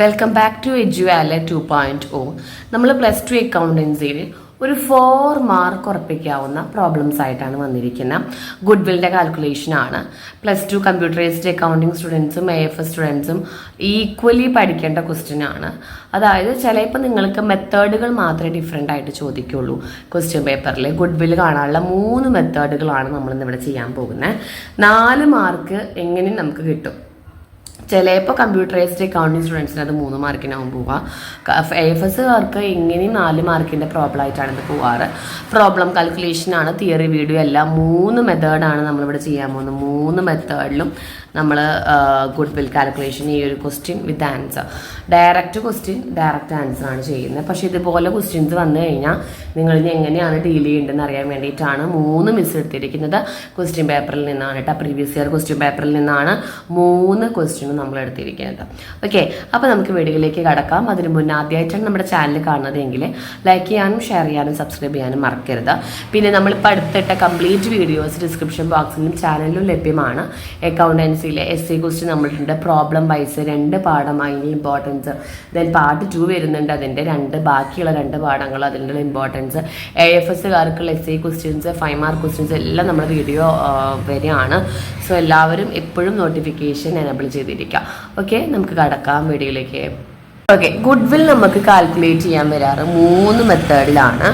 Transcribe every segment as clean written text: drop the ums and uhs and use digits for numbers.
Welcome back to എഡ്യുവാലെ 2.0. നമ്മൾ +2 അക്കൗണ്ടൻസിയിൽ ഒരു 4 mark ഉറപ്പിക്കാവുന്ന problems ആയിട്ടാണ് വന്നിരിക്കുന്നത്. ഗുഡ്വില്ലിൻ്റെ കാൽക്കുലേഷനാണ്. +2 കമ്പ്യൂട്ടറൈസ്ഡ് അക്കൗണ്ടിങ് സ്റ്റുഡൻസും AFS സ്റ്റുഡൻസും ഈക്വലി പഠിക്കേണ്ട ക്വസ്റ്റ്യൻ ആണ്. അതായത് ചിലപ്പോൾ നിങ്ങൾക്ക് മെത്തേഡുകൾ മാത്രമേ ഡിഫറെൻ്റ് ആയിട്ട് ചോദിക്കുള്ളൂ. ക്വസ്റ്റ്യൻ പേപ്പറിൽ ഗുഡ്വില്ല് കാണാനുള്ള 3 മെത്തേഡുകളാണ് നമ്മളിന്നിവിടെ ചെയ്യാൻ പോകുന്നത്. 4 മാർക്ക് എങ്ങനെ നമുക്ക് കിട്ടും? ചിലപ്പോൾ കമ്പ്യൂട്ടറൈസ്ഡ് അക്കൗണ്ടിങ് സ്റ്റുഡൻസിന് അത് 3 മാർക്കിനാവും പോവുക. AFSകാർക്ക് എങ്ങനെയും 4 മാർക്കിൻ്റെ പ്രോബ്ലം ആയിട്ടാണ് ഇത് പോവാറ്. പ്രോബ്ലം കാൽക്കുലേഷനാണ്, തിയറി വീഡിയോ എല്ലാം 3 മെത്തേഡാണ് നമ്മളിവിടെ ചെയ്യാൻ പോകുന്നത്. 3 മെത്തേഡിലും നമ്മൾ ഗുഡ്വിൽ കാൽക്കുലേഷൻ ഈ ഒരു ക്വസ്റ്റ്യൻ വിത്ത് answer, direct question direct answer ആണ് ചെയ്യുന്നത്. പക്ഷേ ഇതുപോലെ ക്വസ്റ്റ്യൻസ് വന്നു കഴിഞ്ഞാൽ നിങ്ങളിനി എങ്ങനെയാണ് ഡീൽ ചെയ്യേണ്ടതെന്ന് അറിയാൻ വേണ്ടിയിട്ടാണ് 3 മിസ് എടുത്തിരിക്കുന്നത്. ക്വസ്റ്റ്യൻ പേപ്പറിൽ നിന്നാണ് കേട്ടോ, പ്രീവിയസ് ഇയർ ക്വസ്റ്റ്യൻ പേപ്പറിൽ നിന്നാണ് 3 ക്വസ്റ്റ്യൻ നമ്മൾ എടുത്തിരിക്കുന്നത്. ഓക്കെ, അപ്പോൾ നമുക്ക് വീഡിയോയിലേക്ക് കടക്കാം. അതിന് മുന്നേ ആദ്യമായിട്ടാണ് നമ്മുടെ ചാനൽ കാണുന്നതെങ്കിൽ ലൈക്ക് ചെയ്യാനും ഷെയർ ചെയ്യാനും സബ്സ്ക്രൈബ് ചെയ്യാനും മറക്കരുത്. പിന്നെ നമ്മളിപ്പോൾ അടുത്തിട്ട കംപ്ലീറ്റ് വീഡിയോസ് ഡിസ്ക്രിപ്ഷൻ ബോക്സിലും ചാനലിലും ലഭ്യമാണ്. അക്കൗണ്ടൻസിലെ SC ക്വസ്റ്റ്യൻ നമ്മളുണ്ട്, പ്രോബ്ലം വൈസ് 2 പാഠം അതിൻ്റെ ഇമ്പോർട്ടൻസ്, ദെൻ പാർട്ട് 2 വരുന്നുണ്ട്, അതിൻ്റെ ബാക്കിയുള്ള 2 പാഠങ്ങൾ അതിൻ്റെ ഇമ്പോർട്ടൻസ്, AFSകാർക്കുള്ള SC ക്വസ്റ്റ്യൻസ് 5 മാർക്ക് ക്വസ്റ്റ്യൻസ് എല്ലാം നമ്മുടെ വീഡിയോ വരെയാണ്. സോ എല്ലാവരും എപ്പോഴും നോട്ടിഫിക്കേഷൻ എനേബിൾ ചെയ്തിരിക്കുക. ഓക്കെ, നമുക്ക് കടക്കാം വീഡിയോയിലേക്ക്. ഓക്കെ, ഗുഡ്വിൽ നമുക്ക് കാൽക്കുലേറ്റ് ചെയ്യാൻ വരാറ് 3 മെത്തേഡിലാണ്.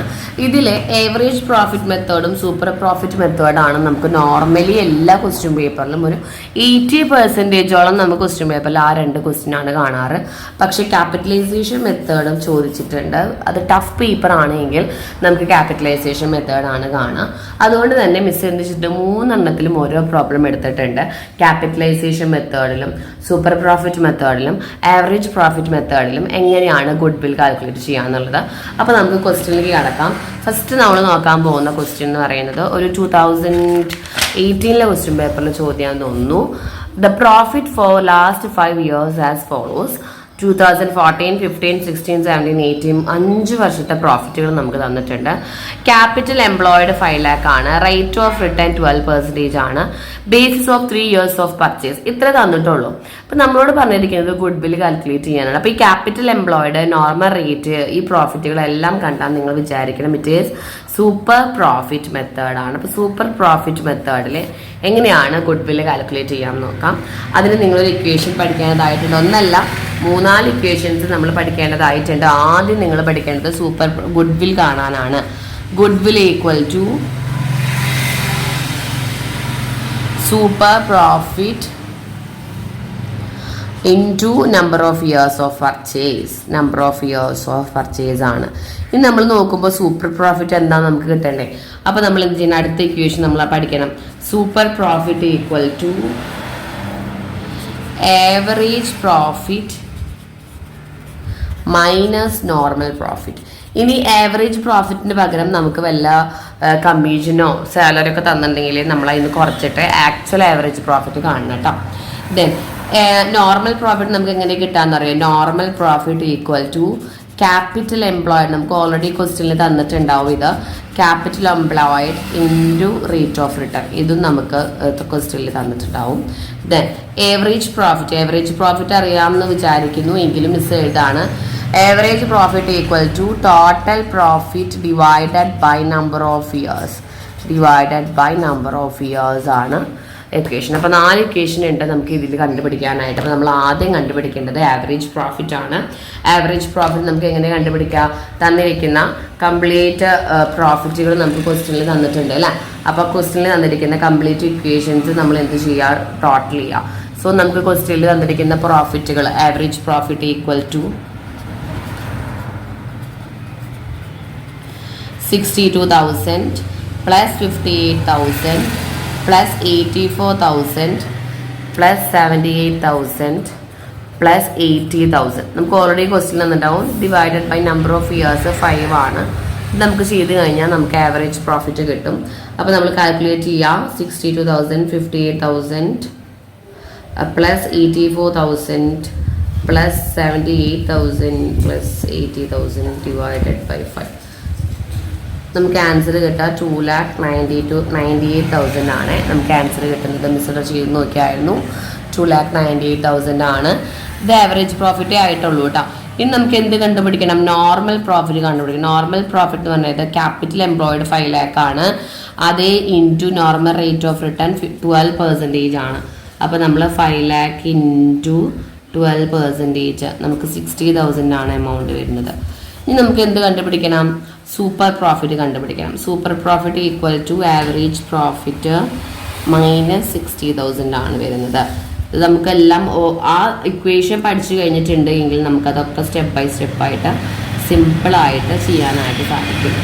ഇതിൽ ഏവറേജ് പ്രോഫിറ്റ് മെത്തേഡും സൂപ്പർ പ്രോഫിറ്റ് മെത്തേഡാണ് നമുക്ക് നോർമലി എല്ലാ ക്വസ്റ്റ്യൻ പേപ്പറിലും ഒരു 80% നമുക്ക് ക്വസ്റ്റ്യൻ പേപ്പറിൽ ആ 2 ക്വസ്റ്റ്യനാണ് കാണാറ്. പക്ഷേ ക്യാപിറ്റലൈസേഷൻ മെത്തേഡും ചോദിച്ചിട്ടുണ്ട്. അത് ടഫ് പേപ്പർ ആണെങ്കിൽ നമുക്ക് ക്യാപിറ്റലൈസേഷൻ മെത്തേഡാണ് കാണുക. അതുകൊണ്ട് തന്നെ മിസ് എന്തിച്ചിട്ട് 3 എണ്ണത്തിലും ഓരോ പ്രോബ്ലം എടുത്തിട്ടുണ്ട്. ക്യാപിറ്റലൈസേഷൻ മെത്തേഡിലും സൂപ്പർ പ്രോഫിറ്റ് മെത്തേഡിലും ആവറേജ് പ്രോഫിറ്റ് മെത്തേഡിലും എങ്ങനെയാണ് ഗുഡ്വിൽ കാൽക്കുലേറ്റ് ചെയ്യാന്നുള്ളത്. അപ്പോൾ നമുക്ക് ക്വസ്റ്റ്യനിലേക്ക് കടക്കാം. ഫസ്റ്റ് നമ്മൾ നോക്കാൻ പോകുന്ന ക്വസ്റ്റ്യൻ എന്ന് പറയുന്നത് ഒരു 2018 ക്വസ്റ്റ്യൻ പേപ്പറിൽ ചോദ്യം തോന്നുന്നു. The profit for last 5 years as follows. 2014, 15, 16, 17, 18 5 വർഷത്തെ പ്രോഫിറ്റുകൾ നമുക്ക് തന്നിട്ടുണ്ട്. ക്യാപിറ്റൽ എംപ്ലോയിഡ് 5 lakh ആണ്. റേറ്റ് ഓഫ് റിട്ടേൺ 12% ആണ്. Basis of 3 years of purchase. ഇത്ര തന്നിട്ടുള്ളൂ. അപ്പം നമ്മളോട് പറഞ്ഞിരിക്കുന്നത് ഗുഡ്വിൽ കാൽക്കുലേറ്റ് ചെയ്യാനാണ്. അപ്പോൾ ഈ ക്യാപിറ്റൽ എംപ്ലോയിഡ്, നോർമൽ റേറ്റ്, ഈ പ്രോഫിറ്റുകളെല്ലാം കണ്ടാൽ നിങ്ങൾ വിചാരിക്കണം ഇറ്റ് ഈസ് സൂപ്പർ പ്രോഫിറ്റ് മെത്തേഡാണ്. അപ്പോൾ സൂപ്പർ പ്രോഫിറ്റ് മെത്തേഡിൽ എങ്ങനെയാണ് ഗുഡ്വിൽ കാൽക്കുലേറ്റ് ചെയ്യാമെന്ന് നോക്കാം. അതിന് നിങ്ങളൊരു ഇക്വേഷൻ പഠിക്കേണ്ടതായിട്ടുണ്ട്. ഒന്നല്ല, 3-4 ഇക്വേഷൻസ് നമ്മൾ പഠിക്കേണ്ടതായിട്ടുണ്ട്. ആദ്യം നിങ്ങൾ പഠിക്കേണ്ടത് സൂപ്പർ ഗുഡ്വിൽ കാണാനാണ്. Goodwill equal to super profit into number of years of purchase. Number of years of purchase ആണ്. ഇനി നമ്മൾ നോക്കുമ്പോൾ സൂപ്പർ പ്രോഫിറ്റ് എന്താണെന്ന് നമുക്ക് കിട്ടണ്ടേ. അപ്പോൾ നമ്മൾ എന്ത് ചെയ്യണം, അടുത്ത ഇക്വേഷൻ നമ്മൾ പഠിക്കണം. Super profit equal to average profit minus normal profit. ഇനി ആവറേജ് പ്രോഫിറ്റിന് പകരം നമുക്ക് വല്ല കമ്മീഷനോ സാലറി ഒക്കെ തന്നിട്ടുണ്ടെങ്കിൽ നമ്മൾ അതിന് കുറച്ചിട്ട് ആക്ച്വൽ ആവറേജ് പ്രോഫിറ്റ് കാണണം കേട്ടോ. ദെൻ നോർമൽ പ്രോഫിറ്റ് നമുക്ക് എങ്ങനെ കിട്ടാന്ന് അറിയാം. Normal profit equal to capital employed, നമുക്ക് ഓൾറെഡി ക്വസ്റ്റ്യനിൽ തന്നിട്ടുണ്ടാവും. ഇത് capital employed into rate of return, ഇതും നമുക്ക് ക്വസ്റ്റ്യനിൽ തന്നിട്ടുണ്ടാവും. ദെൻ ഏവറേജ് പ്രോഫിറ്റ് അറിയാമെന്ന് വിചാരിക്കുന്നു, എങ്കിലും മിസ് എഴുതാണ്. Average profit equal to total profit divided by number of years ആണ് ഇക്വേഷൻ. അപ്പോൾ 4 ഇക്വേഷൻ ഉണ്ട് നമുക്ക് ഇതിൽ കണ്ടുപിടിക്കാനായിട്ട്. അപ്പോൾ നമ്മൾ ആദ്യം കണ്ടുപിടിക്കേണ്ടത് ആവറേജ് പ്രോഫിറ്റ് ആണ്. ആവറേജ് പ്രോഫിറ്റ് നമുക്ക് എങ്ങനെ കണ്ടുപിടിക്കാം? തന്നിരിക്കുന്ന കംപ്ലീറ്റ് പ്രോഫിറ്റുകൾ നമുക്ക് ക്വസ്റ്റ്യനിൽ തന്നിട്ടുണ്ട് അല്ലേ. അപ്പോൾ ക്വസ്റ്റ്യനിൽ തന്നിരിക്കുന്ന കംപ്ലീറ്റ് ഇക്വേഷൻസ് നമ്മൾ എന്ത് ചെയ്യുക, ടോട്ടൽ ചെയ്യുക. സോ നമുക്ക് ക്വസ്റ്റ്യനിൽ തന്നിരിക്കുന്ന പ്രോഫിറ്റുകൾ average profit equal to 62,000 plus 58,000 plus 84,000 plus 78,000 plus 80,000. നമുക്ക് ഓൾറെഡി ക്വസ്റ്റ്യൻ തന്നിട്ടുണ്ടാവും. Divided by number of years 5 ആണ്. ഇത് നമുക്ക് ചെയ്ത് കഴിഞ്ഞാൽ നമുക്ക് ആവറേജ് പ്രോഫിറ്റ് കിട്ടും. അപ്പോൾ നമ്മൾ കാൽക്കുലേറ്റ് ചെയ്യാം. 62,000, 58,000 plus 84,000 plus 78,000 plus 80,000 divided by 5. നമുക്ക് ആൻസർ കിട്ടുക 2,98,000 ആണ് നമുക്ക് ആൻസർ കിട്ടുന്നത്. മിസ്സർ ചെയ്ത് നോക്കിയായിരുന്നു 2,98,000 ആണ്. ഇത് ആവറേജ് പ്രോഫിറ്റേ ആയിട്ടുള്ളൂ കേട്ടോ. ഇനി നമുക്ക് എന്ത് കണ്ടുപിടിക്കണം? നോർമൽ പ്രോഫിറ്റ് കണ്ടുപിടിക്കണം. നോർമൽ പ്രോഫിറ്റ് എന്ന് പറഞ്ഞത് ക്യാപിറ്റൽ എംപ്ലോയിഡ് 5 lakh ആണ്. അതേ into normal rate of return 12% ആണ്. അപ്പോൾ നമ്മൾ 5 lakh ഇൻറ്റു 12% നമുക്ക് 60,000 ആണ് എമൗണ്ട് വരുന്നത്. ഇനി നമുക്ക് എന്ത് കണ്ടുപിടിക്കണം? സൂപ്പർ പ്രോഫിറ്റ് കണ്ടുപിടിക്കണം. Super profit equal to average profit minus 60,000 ആണ് വരുന്നത്. നമുക്കെല്ലാം ആ ഇക്വേഷൻ പഠിച്ചു കഴിഞ്ഞിട്ടുണ്ട് എങ്കിൽ നമുക്കതൊക്കെ സ്റ്റെപ്പ് ബൈ സ്റ്റെപ്പായിട്ട് സിമ്പിളായിട്ട് ചെയ്യാനായിട്ട് സാധിക്കും.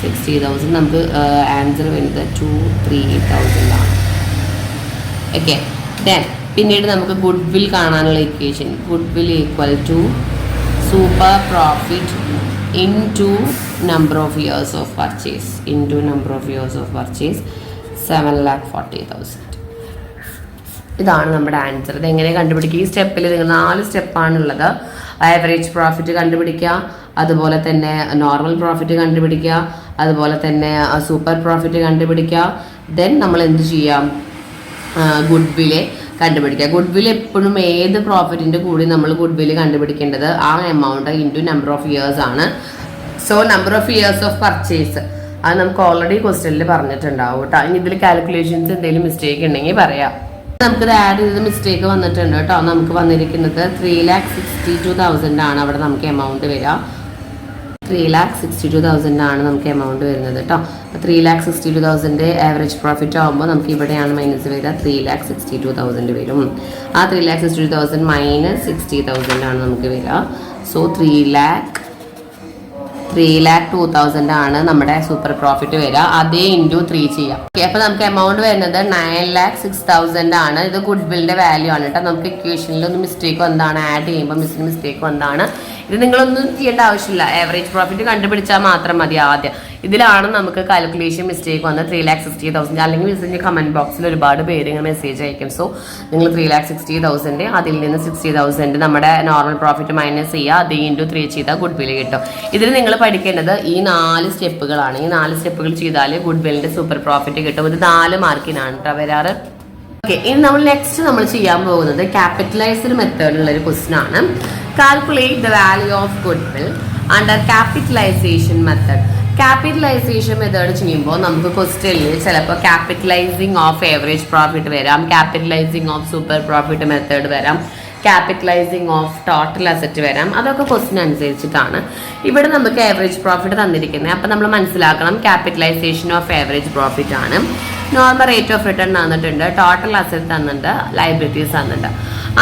60,000 നമുക്ക് ആൻസർ വരുന്നത് 2,3,000 ആണ്. ഓക്കെ. ദെൻ പിന്നീട് നമുക്ക് ഗുഡ് വിൽ കാണാനുള്ള equation. Goodwill equal to super profit into number of years of purchase 7,40,000. ഇതാണ് നമ്മുടെ ആൻസർ. ഇത് എങ്ങനെ കണ്ടുപിടിക്കുക? ഈ സ്റ്റെപ്പിൽ നിങ്ങൾ 4 സ്റ്റെപ്പാണുള്ളത്. ആവറേജ് പ്രോഫിറ്റ് കണ്ടുപിടിക്കുക, അതുപോലെ തന്നെ നോർമൽ പ്രോഫിറ്റ് കണ്ടുപിടിക്കുക, അതുപോലെ തന്നെ സൂപ്പർ പ്രോഫിറ്റ് കണ്ടുപിടിക്കുക. ദെൻ നമ്മൾ എന്ത് ചെയ്യാം? ഗുഡ് വില്ല് കണ്ടുപിടിക്കുക. ഗുഡ് വില്ല് എപ്പോഴും ഏത് പ്രോഫിറ്റിൻ്റെ കൂടി നമ്മൾ ഗുഡ് വില്ല് കണ്ടുപിടിക്കേണ്ടത് ആ amount into number of years ആണ്. So number of years of purchase അത് നമുക്ക് ഓൾറെഡി ക്വസ്റ്റ്യനിൽ പറഞ്ഞിട്ടുണ്ടാവും കേട്ടോ. ഇനി ഇതിൽ കാൽക്കുലേഷൻസ് എന്തെങ്കിലും മിസ്റ്റേക്ക് ഉണ്ടെങ്കിൽ പറയാം. നമുക്കിത് ആഡ് ചെയ്ത് മിസ്റ്റേക്ക് വന്നിട്ടുണ്ട് കേട്ടോ. നമുക്ക് വന്നിരിക്കുന്നത് 3,62,000 ആണ് അവിടെ നമുക്ക് എമൗണ്ട് വരിക. 3,62,000 ആണ് നമുക്ക് എമൗണ്ട് വരുന്നത് കേട്ടോ. 3,62,000 ആവറേജ് പ്രോഫിറ്റ് ആകുമ്പോൾ നമുക്ക് ഇവിടെയാണ് മൈനസ് വരിക. 3,62,000 വരും. ആ 3,62,000 മൈനസ് 60,000 ആണ് നമുക്ക് വരിക. സോ 3,02,000 ആണ് നമ്മുടെ സൂപ്പർ പ്രോഫിറ്റ് വരിക. അതേ ഇൻറ്റു 3 ചെയ്യാം. ഓക്കെ. അപ്പോൾ നമുക്ക് എമൗണ്ട് വരുന്നത് 9,06,000 ആണ്. ഇത് ഗുഡ് വില്ലിന്റെ വാല്യൂ ആണ് കേട്ടോ. നമുക്ക് ഇക്വേഷനിൽ ഒന്ന് മിസ്റ്റേക്ക് വന്നതാണ്, ആഡ് ചെയ്യുമ്പോൾ മിസ്റ്റേക്ക് വന്നതാണ്. ഇത് നിങ്ങളൊന്നും ചെയ്യേണ്ട ആവശ്യമില്ല. ആവറേജ് പ്രോഫിറ്റ് കണ്ടുപിടിച്ചാൽ മാത്രം മതി. ആദ്യം ഇതിലാണ് നമുക്ക് കാൽക്കുലേഷൻ മിസ്റ്റേക്ക് വന്നത്. 3,60,000 അല്ലെങ്കിൽ മെസ്സേജ് കമന്റ് ബോക്സിൽ ഒരുപാട് പേര് ഇങ്ങനെ മെസ്സേജ് അയക്കും. സോ നിങ്ങൾ 3,60,000 അതിൽ നിന്ന് 60,000 നമ്മുടെ നോർമൽ പ്രോഫിറ്റ് മൈനസ് ചെയ്യുക. അത് ഇൻറ്റു 3 ചെയ്താൽ ഗുഡ് വില്ല് കിട്ടും. ഇതിൽ നിങ്ങൾ പഠിക്കേണ്ടത് ഈ 4 സ്റ്റെപ്പുകളാണ്. ഈ 4 സ്റ്റെപ്പുകൾ ചെയ്താൽ ഗുഡ് വില്ലിന്റെ സൂപ്പർ പ്രോഫിറ്റ് കിട്ടും. ഇത് 4 മാർക്കിനാണ് കേട്ടോ വരാറ്. ഓക്കെ. ഇനി നമ്മൾ നെക്സ്റ്റ് നമ്മൾ ചെയ്യാൻ പോകുന്നത് ക്യാപിറ്റലൈസ്ഡ് മെത്തേഡിലുള്ള ഒരു ക്വസ്റ്റ്യൻ ആണ്. Calculate the value of goodwill under capitalisation method. Capitalisation method ചെയ്യുമ്പോൾ നമുക്ക് ക്വസ്റ്റ്യനിൽ ചിലപ്പോൾ ക്യാപിറ്റലൈസിങ് ഓഫ് ആവറേജ് പ്രോഫിറ്റ് വരാം, capitalising of super profit method വരാം, ക്യാപിറ്റലൈസിങ് ഓഫ് ടോട്ടൽ അസറ്റ് വരാം. അതൊക്കെ ക്വസ്റ്റ്യൻ അനുസരിച്ചിട്ടാണ്. ഇവിടെ നമുക്ക് ആവറേജ് പ്രോഫിറ്റ് തന്നിരിക്കുന്നത്. അപ്പം നമ്മൾ മനസ്സിലാക്കണം ക്യാപിറ്റലൈസേഷൻ ഓഫ് ആവറേജ് പ്രോഫിറ്റ് ആണ്. നോർമൽ റേറ്റ് ഓഫ് റിട്ടേൺ തന്നിട്ടുണ്ട്, ടോട്ടൽ അസറ്റ് തന്നിട്ടുണ്ട്, ലയബിലിറ്റീസ് തന്നിട്ടുണ്ട്.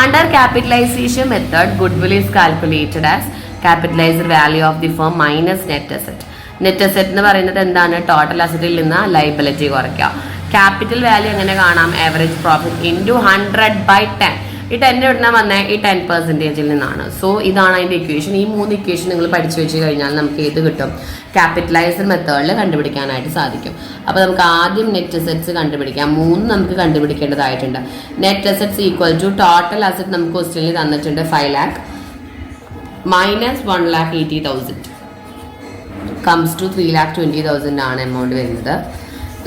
Under capitalisation method goodwill is calculated as capitalised value of the firm minus net asset. Net asset എന്ന് പറയുന്നത് എന്താണ്? ടോട്ടൽ അസറ്റിൽ നിന്ന് ലയബിലിറ്റി കുറയ്ക്കുക. Capital value എങ്ങനെ കാണാം? Average profit into 100/10. ഈ 10 എവിടുന്ന വന്നേ? ഈ 10% നിന്നാണ്. സോ ഇതാണ് അതിൻ്റെ ഇക്വേഷൻ. ഈ 3 ഇക്വേഷൻ നിങ്ങൾ പഠിച്ചു വെച്ച് കഴിഞ്ഞാൽ നമുക്ക് ഏത് കിട്ടും? ക്യാപിറ്റലൈസ്ഡ് മെത്തേഡിൽ കണ്ടുപിടിക്കാനായിട്ട് സാധിക്കും. അപ്പോൾ നമുക്ക് ആദ്യം നെറ്റ് അസറ്റ്സ് കണ്ടുപിടിക്കാം. 3 നമുക്ക് കണ്ടുപിടിക്കേണ്ടതായിട്ടുണ്ട്. Net assets equal to total asset നമുക്ക് ക്വസ്റ്റ്യനിൽ തന്നിട്ടുണ്ട് 5 lakh മൈനസ് 1,80,000 കംസ് ടു 3,20,000 ആണ് എമൗണ്ട് വരുന്നത്.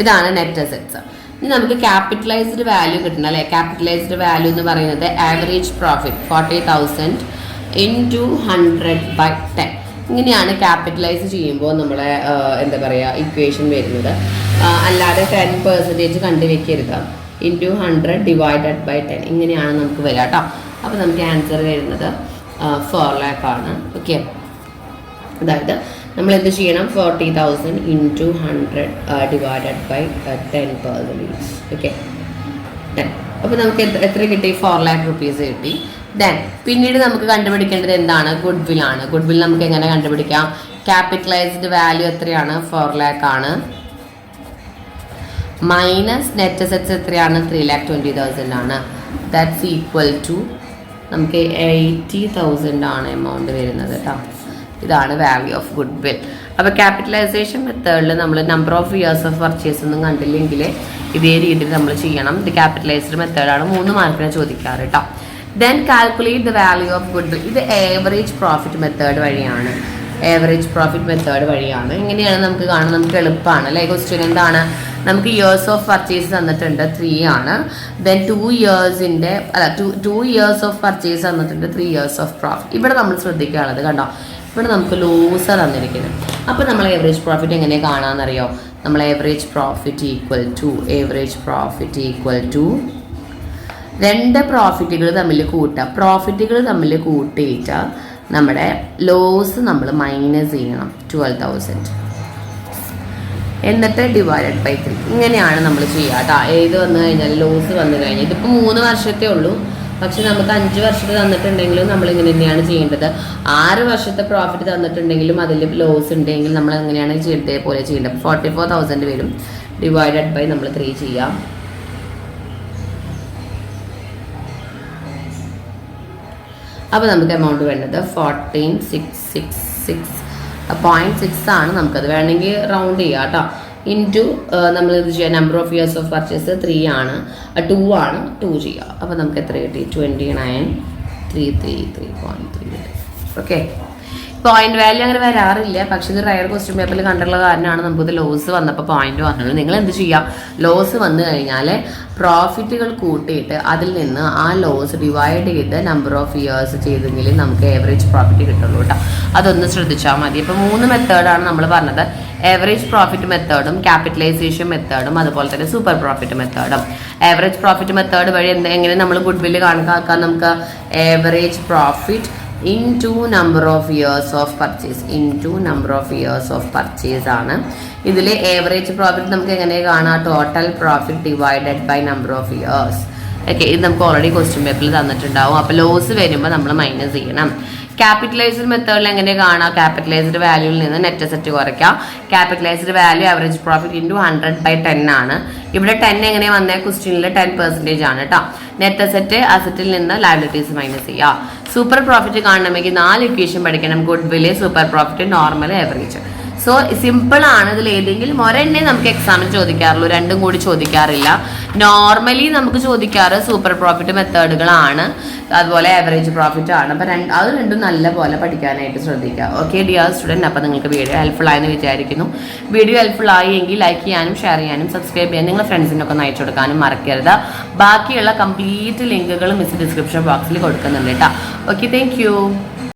ഇതാണ് നെറ്റ് അസറ്റ്സ്. ഇനി നമുക്ക് ക്യാപിറ്റലൈസ്ഡ് വാല്യൂ കിട്ടണം അല്ലേ? ക്യാപിറ്റലൈസ്ഡ് വാല്യൂ എന്ന് പറയുന്നത് ആവറേജ് പ്രോഫിറ്റ് 40,000 ഇൻറ്റു 100/10. ഇങ്ങനെയാണ് ക്യാപിറ്റലൈസ് ചെയ്യുമ്പോൾ നമ്മളെ എന്താ പറയുക ഇക്വേഷൻ വരുന്നത്. അല്ലാതെ 10% കണ്ടുവെക്കരുത്. ഇൻറ്റു 100/10 ഇങ്ങനെയാണ് നമുക്ക് വരിക കേട്ടോ. അപ്പോൾ നമുക്ക് ആൻസർ വരുന്നത് 4 lakh ആണ്. ഓക്കെ. അതായത് നമ്മൾ എന്ത് ചെയ്യണം? 40,000 ഇൻറ്റു 100/10%. ഓക്കെ. അപ്പോൾ നമുക്ക് എത്ര കിട്ടി? 4 lakh rupees കിട്ടി. ദെൻ പിന്നീട് നമുക്ക് കണ്ടുപിടിക്കേണ്ടത് എന്താണ്? ഗുഡ് വിൽ ആണ്. ഗുഡ് വിൽ നമുക്ക് എങ്ങനെ കണ്ടുപിടിക്കാം? ക്യാപിറ്റലൈസ്ഡ് വാല്യൂ എത്രയാണ്? 4 lakh ആണ്. മൈനസ് നെറ്റ് അസറ്റ്സ് എത്രയാണ്? 3,20,000 ആണ്. ദാറ്റ്സ് ഈക്വൽ ടു നമുക്ക് 80,000 ആണ് എമൗണ്ട് വരുന്നത് കേട്ടോ. ഇതാണ് വാല്യൂ ഓഫ് ഗുഡ് വിൽ. അപ്പോൾ ക്യാപിറ്റലൈസേഷൻ മെത്തേഡിൽ നമ്മൾ number of years of purchase ഒന്നും കണ്ടില്ലെങ്കിൽ ഇതേ രീതിയിൽ നമ്മൾ ചെയ്യണം. ഇത് ക്യാപിറ്റലൈസ്ഡ് മെത്തേഡാണ്. 3 മാർക്കിനെ ചോദിക്കാറ് കേട്ടോ. Then calculate the value of good will. ഇത് ആവറേജ് പ്രോഫിറ്റ് മെത്തേഡ് വഴിയാണ്. ആവറേജ് പ്രോഫിറ്റ് മെത്തേഡ് വഴിയാണ്. എങ്ങനെയാണ് നമുക്ക് കാണാൻ? നമുക്ക് എളുപ്പമാണ് അല്ലേ? ക്വസ്റ്റ്യൻ എന്താണ്? നമുക്ക് ഇയേഴ്സ് ഓഫ് പർച്ചേസ് തന്നിട്ടുണ്ട് 3 ആണ്. ദെൻ 2 ഇയേഴ്സിൻ്റെ ടു ഇയേഴ്സ് ഓഫ് പർച്ചേസ് തന്നിട്ടുണ്ട്, 3 ഇയേഴ്സ് ഓഫ് പ്രോഫിറ്റ്. ഇവിടെ നമ്മൾ ശ്രദ്ധിക്കാനുള്ളത് കണ്ടോ, ഇവിടെ നമുക്ക് ലോസ് തന്നിരിക്കുന്നത്. അപ്പോൾ നമ്മൾ ഏവറേജ് പ്രോഫിറ്റ് എങ്ങനെ കാണാമെന്നറിയോ? നമ്മൾ ഏവറേജ് പ്രോഫിറ്റ് ഈക്വൽ ടു രണ്ട് പ്രോഫിറ്റുകൾ തമ്മിൽ കൂട്ടുക. പ്രോഫിറ്റുകൾ തമ്മിൽ കൂട്ടിയിട്ട് നമ്മുടെ ലോസ് നമ്മൾ മൈനസ് ചെയ്യണം 12,000, എന്നിട്ട് ഡിവൈഡഡ് ബൈ 3. ഇങ്ങനെയാണ് നമ്മൾ ചെയ്യുക കേട്ടോ. ഏത് വന്നു കഴിഞ്ഞാൽ ലോസ് വന്നു കഴിഞ്ഞാൽ ഇതിപ്പോൾ 3 വർഷത്തെ ഉള്ളൂ, പക്ഷെ നമുക്ക് 5 വർഷത്തെ തന്നിട്ടുണ്ടെങ്കിലും നമ്മൾ ഇങ്ങനെ തന്നെയാണ് ചെയ്യേണ്ടത്. 6 വർഷത്തെ പ്രോഫിറ്റ് തന്നിട്ടുണ്ടെങ്കിലും അതിൽ ലോസ് ഉണ്ടെങ്കിൽ നമ്മൾ എങ്ങനെയാണ് പോലെ ചെയ്യേണ്ടത്. 44,000 വരും, ഡിവൈഡഡ് ബൈ നമ്മൾ 3 ചെയ്യാം. അപ്പോൾ നമുക്ക് എമൗണ്ട് വേണ്ടത് 14,666.6 ആണ്. നമുക്കത് വേണമെങ്കിൽ റൗണ്ട് ചെയ്യാം കേട്ടോ. ഇൻറ്റു നമ്മൾ ഇത് ചെയ്യാം, number of years of purchase 3 ആണ്, 2 ആണ്, 2 ചെയ്യുക. അപ്പോൾ നമുക്ക് എത്ര കിട്ടി? 29,333.3. ഓക്കെ, പോയിന്റ് വാല്യൂ അങ്ങനെ വരാറില്ല, പക്ഷേ ഇത് റയർ ക്വസ്റ്റ്യൻ പേപ്പറിൽ കണ്ടുള്ള കാരണമാണ് നമുക്കിത് ലോസ് വന്നപ്പോൾ പോയിന്റ് വന്നത്. നിങ്ങൾ എന്ത് ചെയ്യുക, ലോസ് വന്നു കഴിഞ്ഞാൽ പ്രോഫിറ്റുകൾ കൂട്ടിയിട്ട് അതിൽ നിന്ന് ആ ലോസ് ഡിവൈഡ് ചെയ്ത് നമ്പർ ഓഫ് ഇയേഴ്സ് ചെയ്തെങ്കിൽ നമുക്ക് ഏവറേജ് പ്രോഫിറ്റ് കിട്ടുള്ളൂ കേട്ടോ. അതൊന്ന് ശ്രദ്ധിച്ചാൽ മതി. ഇപ്പോൾ 3 മെത്തേഡാണ് നമ്മൾ പറഞ്ഞത്. ഏവറേജ് പ്രോഫിറ്റ് മെത്തേഡും ക്യാപിറ്റലൈസേഷൻ മെത്തേഡും അതുപോലെ തന്നെ സൂപ്പർ പ്രോഫിറ്റ് മെത്തേഡും. ഏവറേജ് പ്രോഫിറ്റ് മെത്തേഡ് വഴി എങ്ങനെ നമ്മൾ ഗുഡ് വില്ല് കണക്കാക്കാം? നമുക്ക് average profit into number of years of purchase ആണ്. ഇതിൽ ഏവറേജ് പ്രോഫിറ്റ് നമുക്ക് എങ്ങനെ കാണാം? Total profit divided by number of years. Okay, ഇത് നമുക്ക് ഓൾറെഡി ക്വസ്റ്റ്യൻ പേപ്പറിൽ തന്നിട്ടുണ്ടാവും. അപ്പോൾ ലോസ് വരുമ്പോൾ നമ്മൾ മൈനസ് ചെയ്യണം. ക്യാപിറ്റലൈസ്ഡ് മെത്തേഡിൽ എങ്ങനെ കാണാം? ക്യാപിറ്റലൈസ്ഡ് വാല്യൂവിൽ നിന്ന് നെറ്റ് അസറ്റ് കുറയ്ക്കാം. Capitalised value average profit into 100/10 ആണ്. ഇവിടെ 10 എങ്ങനെ വന്നേ? ക്വസ്റ്റ്യനിൽ 10% ആണ് കേട്ടോ. നെറ്റ് അസറ്റ് അസറ്റിൽ നിന്ന് ലയബിലിറ്റീസ് മൈനസ് ചെയ്യുക. സൂപ്പർ പ്രോഫിറ്റ് കാണണമെങ്കിൽ 4 ഇക്വേഷൻ പഠിക്കണം. ഗുഡ് വില്ല്, super profit, normal, average. So simple ആണ്. ഇതിൽ ഏതെങ്കിലും ഒരെണ്ണേ നമുക്ക് എക്സാമിൽ ചോദിക്കാറുള്ളൂ, രണ്ടും കൂടി ചോദിക്കാറില്ല. നോർമലി നമുക്ക് ചോദിക്കാറ് സൂപ്പർ പ്രോഫിറ്റ് മെത്തേഡുകളാണ്, അതുപോലെ ആവറേജ് പ്രോഫിറ്റ് ആണ്. അപ്പം അത് രണ്ടും നല്ല പോലെ പഠിക്കാനായിട്ട് ശ്രദ്ധിക്കുക. ഓക്കെ ഡിയർ സ്റ്റുഡൻറ്റ്, അപ്പം നിങ്ങൾക്ക് വീഡിയോ ഹെൽപ്ഫുൾ ആയെന്ന് വിചാരിക്കുന്നു. വീഡിയോ ഹെൽപ്ഫുൾ ആയി എങ്കിൽ ലൈക്ക് ചെയ്യാനും ഷെയർ ചെയ്യാനും സബ്സ്ക്രൈബ് ചെയ്യാനും നിങ്ങളുടെ ഫ്രണ്ട്സിനൊക്കെ ഒന്ന് അയച്ചു കൊടുക്കാനും മറക്കരുത്. ബാക്കിയുള്ള കംപ്ലീറ്റ് ലിങ്കുകൾ മിസ് ഡിസ്ക്രിപ്ഷൻ ബോക്സിൽ കൊടുക്കുന്നുണ്ട് കേട്ടോ. Okay, thank you.